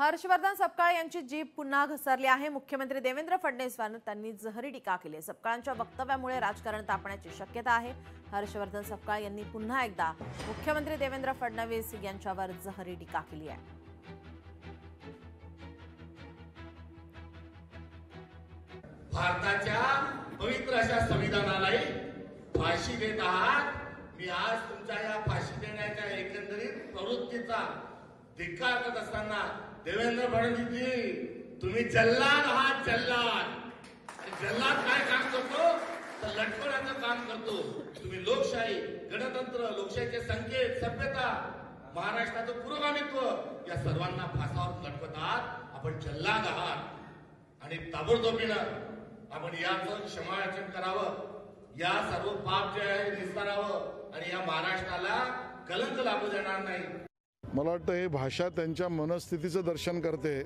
हर्षवर्धन सपकाळ यांची जीभ पुन्हा घसरली आहे। मुख्यमंत्री देवेंद्र फडणवीसांवर त्यांनी जहरी टीका केली आहे। सपकाळांच्या वक्तव्यामुळे राजकारण तापण्याची शक्यता आहे। हर्षवर्धन सपकाळ यांनी पुन्हा एकदा मुख्यमंत्री देवेंद्र फडणवीस यांच्यावर जहरी टीका केली आहे। भारताच्या पवित्र अशा संविधानाला फाशी देत आहात। मी आज तुमच्या या फाशी देण्याच्या एकंदरीत प्रवृत्तीचा धिक्कार करत असताना देवेंद्र फडणवीसजी तुम्ही जल्लाद आहात। जल्लाद काय काम करतो तर लटकवण्याचं काम करतो। तुम्ही लोकशाही, गणतंत्र, लोकशाहीचे संकेत, सभ्यता, महाराष्ट्राचं पुरोगामित्व या सर्वांना फासावर लटकवत आहात। आपण जल्लाद आहात आणि ताबडतोबीनं आपण याचं क्षमायाचन करावं। या सर्व पाप जे आहे निस्तारावं आणि या महाराष्ट्राला कलंक लागू देणार नाही। मला वाटतं ही भाषा त्यांच्या मनस्थितीचं दर्शन करते।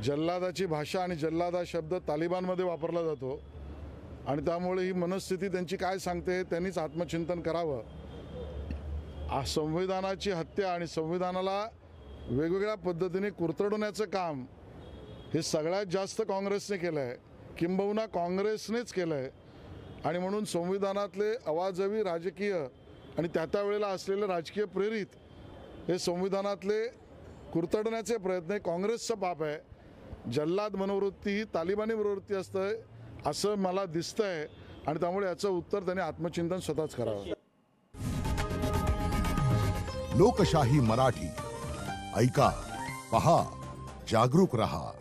जल्लादाची भाषा आणि जल्लाद हा शब्द तालिबानमध्ये वापरला जातो आणि त्यामुळे ही मनस्थिती त्यांची काय सांगते त्यांनीच आत्मचिंतन करावं। संविधानाची हत्या आणि संविधानाला वेगवेगळ्या पद्धतीने कुरतडवण्याचं काम हे सगळ्यात जास्त काँग्रेसने केलं आहे, किंबहुना काँग्रेसनेच केलं आहे। आणि म्हणून संविधानातले अवाजवी राजकीय आणि त्या वेळेला असलेले राजकीय प्रेरित हे संविधानातले कुरतडण्याचे प्रयत्न काँग्रेसचं पाप आहे। जल्लाद मनोवृत्ती ही तालिबानी प्रवृत्ती असते असं मला दिसतंय आणि त्यामुळे याचं उत्तर त्यांनी आत्मचिंतन स्वतःच करावं। लोकशाही मराठी ऐका, पहा, जागरूक रहा।